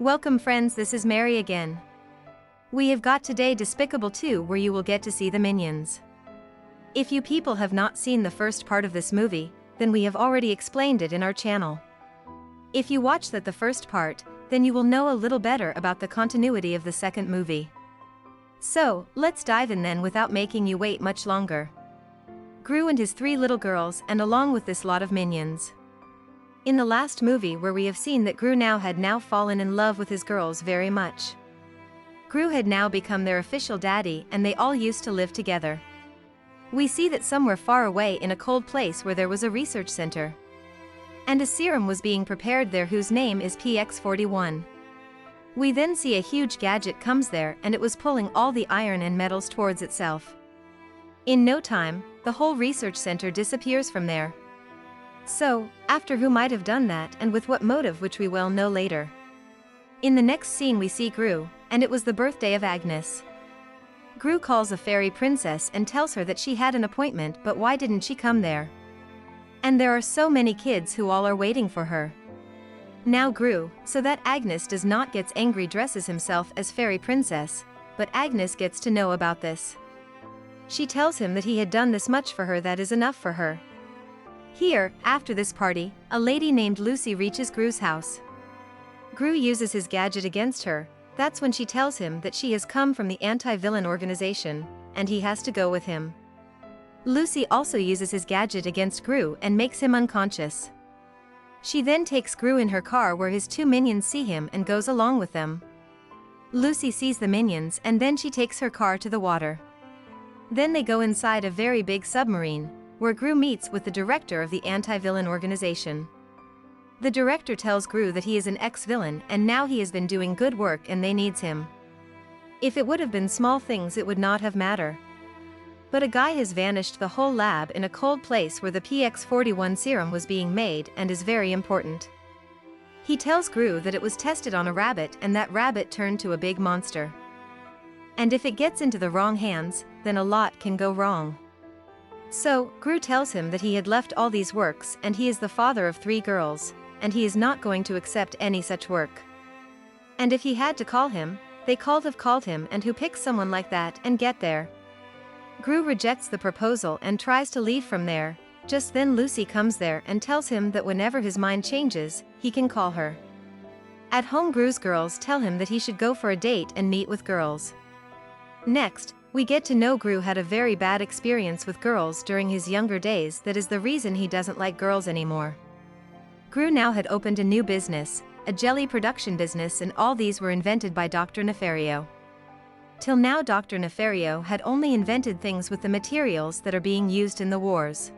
Welcome friends, this is Mary again. We have got today Despicable 2 where you will get to see the minions. If you people have not seen the first part of this movie, then we have already explained it in our channel. If you watch the first part, then you will know a little better about the continuity of the second movie. So, let's dive in then without making you wait much longer. Gru and his 3 little girls and along with this lot of minions. In the last movie where we have seen that Gru had fallen in love with his girls very much. Gru had now become their official daddy and they all used to live together. We see that somewhere far away in a cold place where there was a research center. And a serum was being prepared there whose name is PX41. We then see a huge gadget comes there and it was pulling all the iron and metals towards itself. In no time, the whole research center disappears from there. So, after who might have done that and with what motive which we will know later. In the next scene we see Gru, and it was the birthday of Agnes. Gru calls a fairy princess and tells her that she had an appointment but why didn't she come there? And there are so many kids who all are waiting for her. Now Gru, so that Agnes does not get angry, dresses himself as fairy princess, but Agnes gets to know about this. She tells him that he had done this much for her, that is enough for her. Here, after this party, a lady named Lucy reaches Gru's house. Gru uses his gadget against her. That's when she tells him that she has come from the anti-villain organization, and he has to go with him. Lucy also uses his gadget against Gru and makes him unconscious. She then takes Gru in her car where his 2 minions see him and goes along with them. Lucy sees the minions and then she takes her car to the water. Then they go inside a very big submarine, where Gru meets with the director of the anti-villain organization. The director tells Gru that he is an ex-villain and now he has been doing good work and they needs him. If it would have been small things it would not have mattered. But a guy has vanished the whole lab in a cold place where the PX41 serum was being made and is very important. He tells Gru that it was tested on a rabbit and that rabbit turned to a big monster. And if it gets into the wrong hands, then a lot can go wrong. So, Gru tells him that he had left all these works and he is the father of 3 girls, and he is not going to accept any such work. And if he had to call him, they have called him, and who picks someone like that and get there. Gru rejects the proposal and tries to leave from there. Just then Lucy comes there and tells him that whenever his mind changes, he can call her. At home Gru's girls tell him that he should go for a date and meet with girls. Next, we get to know Gru had a very bad experience with girls during his younger days. That is the reason he doesn't like girls anymore. Gru now had opened a new business, a jelly production business, and all these were invented by Dr. Nefario. Till now Dr. Nefario had only invented things with the materials that are being used in the wars.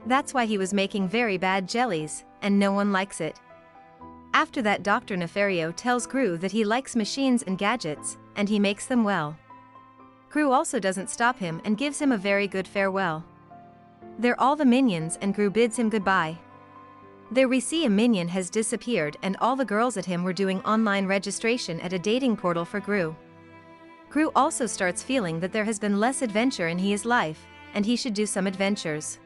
That's why he was making very bad jellies, and no one likes it. After that Dr. Nefario tells Gru that he likes machines and gadgets, and he makes them well. Gru also doesn't stop him and gives him a very good farewell. They're all the minions and Gru bids him goodbye. There we see a minion has disappeared and all the girls at him were doing online registration at a dating portal for Gru. Gru also starts feeling that there has been less adventure in his life, and he should do some adventures.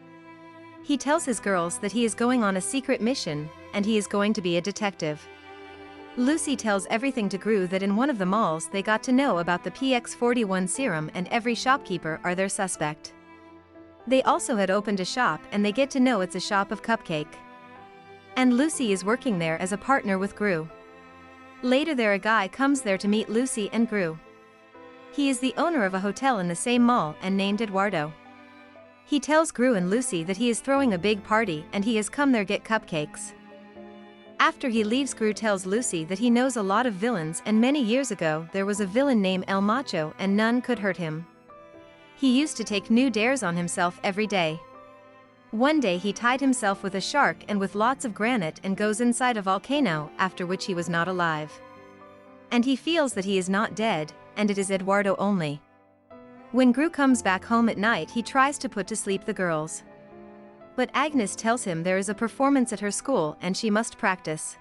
He tells his girls that he is going on a secret mission, and he is going to be a detective. Lucy tells everything to Gru that in one of the malls they got to know about the PX41 serum and every shopkeeper are their suspect. They also had opened a shop and they get to know it's a shop of cupcake. And Lucy is working there as a partner with Gru. Later there a guy comes there to meet Lucy and Gru. He is the owner of a hotel in the same mall and named Eduardo. He tells Gru and Lucy that he is throwing a big party and he has come there get cupcakes. After he leaves Gru tells Lucy that he knows a lot of villains and many years ago there was a villain named Macho and none could hurt him. He used to take new dares on himself every day. One day he tied himself with a shark and with lots of granite and goes inside a volcano, after which he was not alive. And he feels that he is not dead, and it is Eduardo only. When Gru comes back home at night he tries to put to sleep the girls. But Agnes tells him there is a performance at her school and she must practice.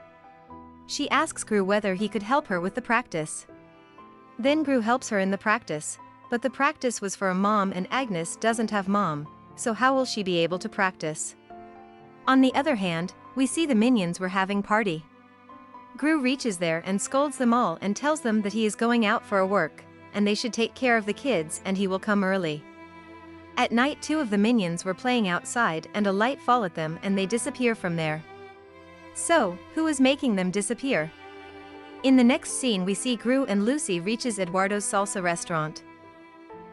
She asks Gru whether he could help her with the practice. Then Gru helps her in the practice, but the practice was for a mom and Agnes doesn't have mom, so how will she be able to practice? On the other hand, we see the minions were having party. Gru reaches there and scolds them all and tells them that he is going out for a work, and they should take care of the kids and he will come early. At night 2 of the minions were playing outside and a light fall at them and they disappear from there. So, who is making them disappear? In the next scene we see Gru and Lucy reaches Eduardo's salsa restaurant.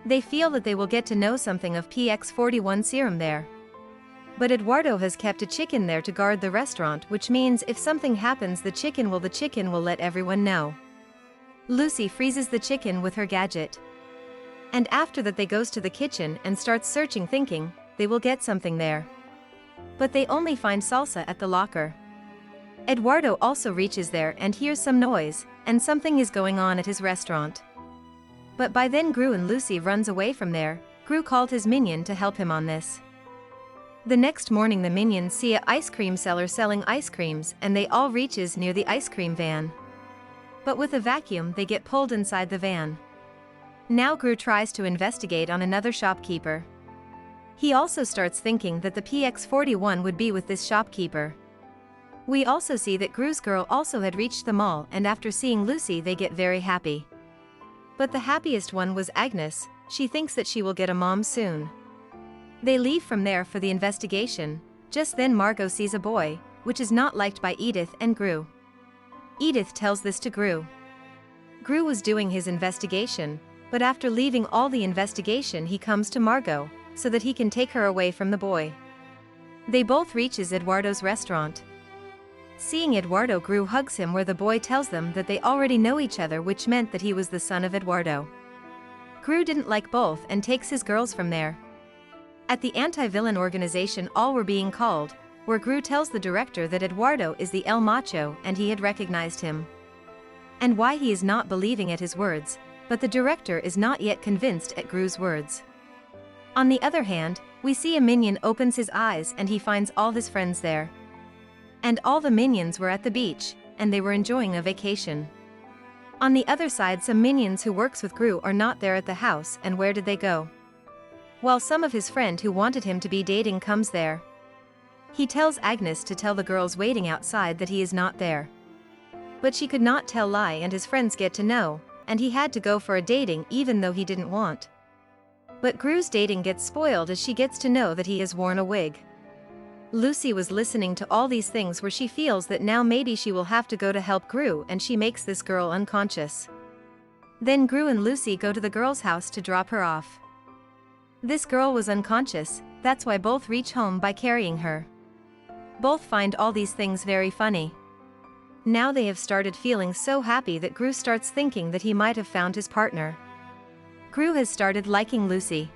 They feel that they will get to know something of PX41 serum there. But Eduardo has kept a chicken there to guard the restaurant, which means if something happens the chicken will let everyone know. Lucy freezes the chicken with her gadget. And after that they goes to the kitchen and starts searching thinking they will get something there. But they only find salsa at the locker. Eduardo also reaches there and hears some noise, and something is going on at his restaurant. But by then Gru and Lucy runs away from there. Gru called his minion to help him on this. The next morning the minions see an ice cream seller selling ice creams and they all reaches near the ice cream van. But with a vacuum they get pulled inside the van. Now Gru tries to investigate on another shopkeeper. He also starts thinking that the PX41 would be with this shopkeeper. We also see that Gru's girl also had reached the mall and after seeing Lucy they get very happy. But the happiest one was Agnes. She thinks that she will get a mom soon. They leave from there for the investigation. Just then Margo sees a boy, which is not liked by Edith and Gru. Edith tells this to Gru. Gru was doing his investigation, but after leaving all the investigation he comes to Margo, so that he can take her away from the boy. They both reaches Eduardo's restaurant. Seeing Eduardo, Gru hugs him where the boy tells them that they already know each other, which meant that he was the son of Eduardo. Gru didn't like both and takes his girls from there. At the anti-villain organization all were being called, where Gru tells the director that Eduardo is the El Macho and he had recognized him. And why he is not believing at his words, but the director is not yet convinced at Gru's words. On the other hand, we see a minion opens his eyes and he finds all his friends there. And all the minions were at the beach, and they were enjoying a vacation. On the other side some minions who works with Gru are not there at the house, and where did they go? While some of his friend who wanted him to be dating comes there. He tells Agnes to tell the girls waiting outside that he is not there. But she could not tell lie and his friends get to know, and he had to go for a dating even though he didn't want. But Gru's dating gets spoiled as she gets to know that he has worn a wig. Lucy was listening to all these things where she feels that now maybe she will have to go to help Gru and she makes this girl unconscious. Then Gru and Lucy go to the girl's house to drop her off. This girl was unconscious, that's why both reach home by carrying her. Both find all these things very funny. Now they have started feeling so happy that Gru starts thinking that he might have found his partner. Gru has started liking Lucy.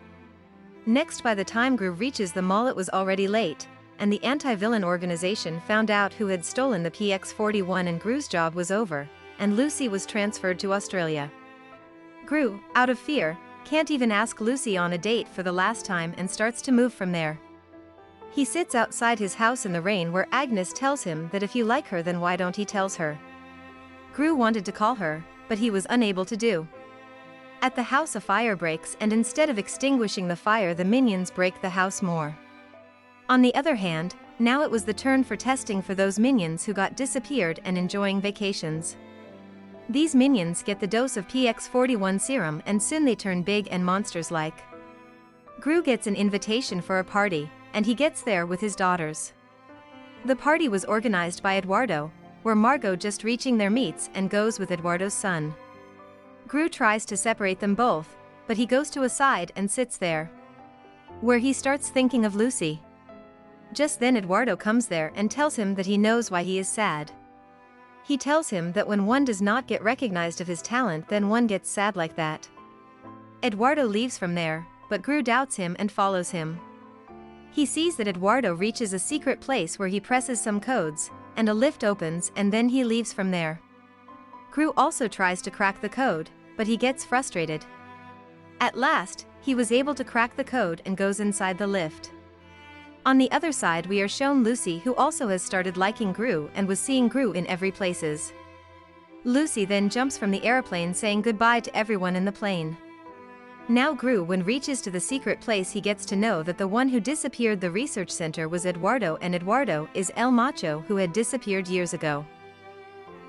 Next, by the time Gru reaches the mall it was already late, and the anti-villain organization found out who had stolen the PX41 and Gru's job was over, and Lucy was transferred to Australia. Gru, out of fear, can't even ask Lucy on a date for the last time and starts to move from there. He sits outside his house in the rain where Agnes tells him that if you like her then why don't he tells her. Gru wanted to call her, but he was unable to do. At the house a fire breaks and instead of extinguishing the fire the minions break the house more. On the other hand, now it was the turn for testing for those minions who got disappeared and enjoying vacations. These minions get the dose of PX41 serum and soon they turn big and monsters-like. Gru gets an invitation for a party, and he gets there with his daughters. The party was organized by Eduardo, where Margo just reaching their meets and goes with Eduardo's son. Gru tries to separate them both, but he goes to a side and sits there, where he starts thinking of Lucy. Just then Eduardo comes there and tells him that he knows why he is sad. He tells him that when one does not get recognized of his talent then one gets sad like that. Eduardo leaves from there, but Gru doubts him and follows him. He sees that Eduardo reaches a secret place where he presses some codes, and a lift opens and then he leaves from there. Gru also tries to crack the code, but he gets frustrated. At last, he was able to crack the code and goes inside the lift. On the other side we are shown Lucy who also has started liking Gru and was seeing Gru in every places. Lucy then jumps from the airplane saying goodbye to everyone in the plane. Now Gru when reaches to the secret place he gets to know that the one who disappeared the research center was Eduardo and Eduardo is El Macho who had disappeared years ago.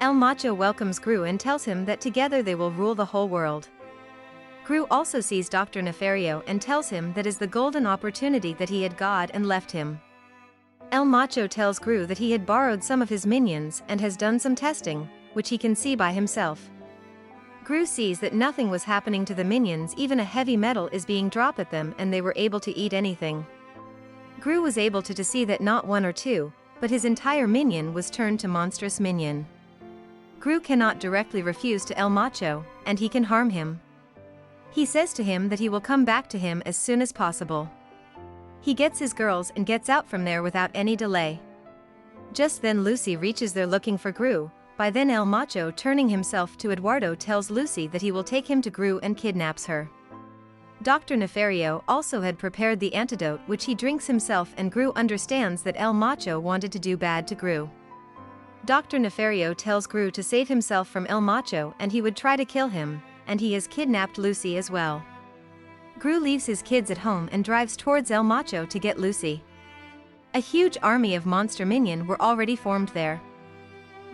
El Macho welcomes Gru and tells him that together they will rule the whole world. Gru also sees Dr. Nefario and tells him that is the golden opportunity that he had got and left him. El Macho tells Gru that he had borrowed some of his minions and has done some testing, which he can see by himself. Gru sees that nothing was happening to the minions, even a heavy metal is being dropped at them and they were able to eat anything. Gru was able to see that not one or two, but his entire minion was turned to monstrous minion. Gru cannot directly refuse to El Macho, and he can harm him. He says to him that he will come back to him as soon as possible. He gets his girls and gets out from there without any delay. Just then Lucy reaches there looking for Gru. By then El Macho, turning himself to Eduardo, tells Lucy that he will take him to Gru and kidnaps her. Dr. Nefario also had prepared the antidote which he drinks himself, and Gru understands that El Macho wanted to do bad to Gru. Dr. Nefario tells Gru to save himself from El Macho and he would try to kill him, and he has kidnapped Lucy as well. Gru leaves his kids at home and drives towards El Macho to get Lucy. A huge army of monster minion were already formed there.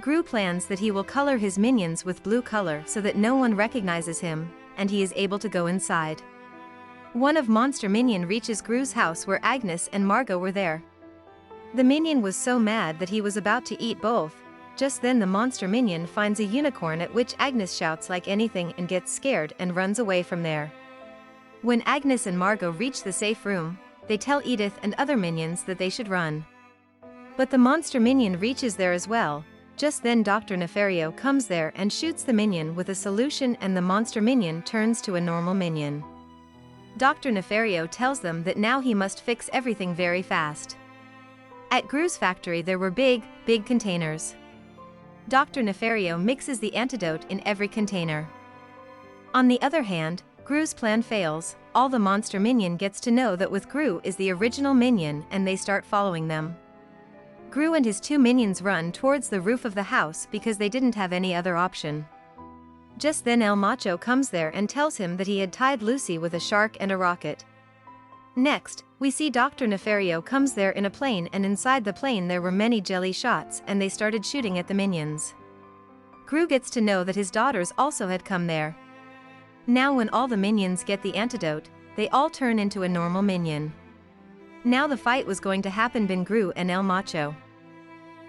Gru plans that he will color his minions with blue color so that no one recognizes him, and he is able to go inside. One of monster minion reaches Gru's house where Agnes and Margo were there. The minion was so mad that he was about to eat both. Just then the monster minion finds a unicorn, at which Agnes shouts like anything and gets scared and runs away from there. When Agnes and Margo reach the safe room, they tell Edith and other minions that they should run. But the monster minion reaches there as well. Just then Dr. Nefario comes there and shoots the minion with a solution, and the monster minion turns to a normal minion. Dr. Nefario tells them that now he must fix everything very fast. At Gru's factory there were big containers. Dr. Nefario mixes the antidote in every container. On the other hand, Gru's plan fails. All the monster minion gets to know that with Gru is the original minion, and they start following them. Gru and his two minions run towards the roof of the house because they didn't have any other option. Just then El Macho comes there and tells him that he had tied Lucy with a shark and a rocket. Next, we see Dr. Nefario comes there in a plane, and inside the plane there were many jelly shots and they started shooting at the minions. Gru gets to know that his daughters also had come there. Now when all the minions get the antidote, they all turn into a normal minion. Now the fight was going to happen between Gru and El Macho.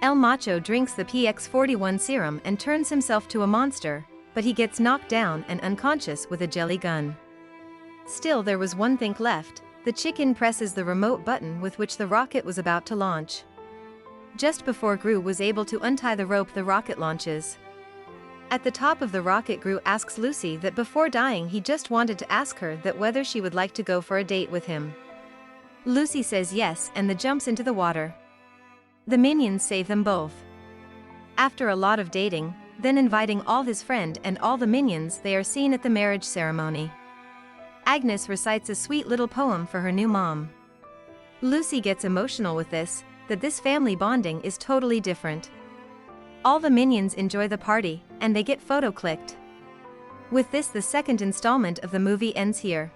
El Macho drinks the PX41 serum and turns himself to a monster, but he gets knocked down and unconscious with a jelly gun. Still there was one thing left. The chicken presses the remote button with which the rocket was about to launch. Just before Gru was able to untie the rope, the rocket launches. At the top of the rocket, Gru asks Lucy that before dying he just wanted to ask her that whether she would like to go for a date with him. Lucy says yes and then jumps into the water. The minions save them both. After a lot of dating, then inviting all his friend and all the minions, they are seen at the marriage ceremony. Agnes recites a sweet little poem for her new mom. Lucy gets emotional with this, that this family bonding is totally different. All the minions enjoy the party, and they get photo clicked. With this, the second installment of the movie ends here.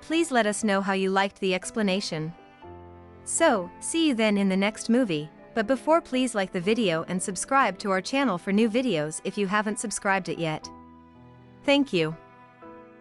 Please let us know how you liked the explanation. So, see you then in the next movie, but before, please like the video and subscribe to our channel for new videos if you haven't subscribed it yet. Thank you.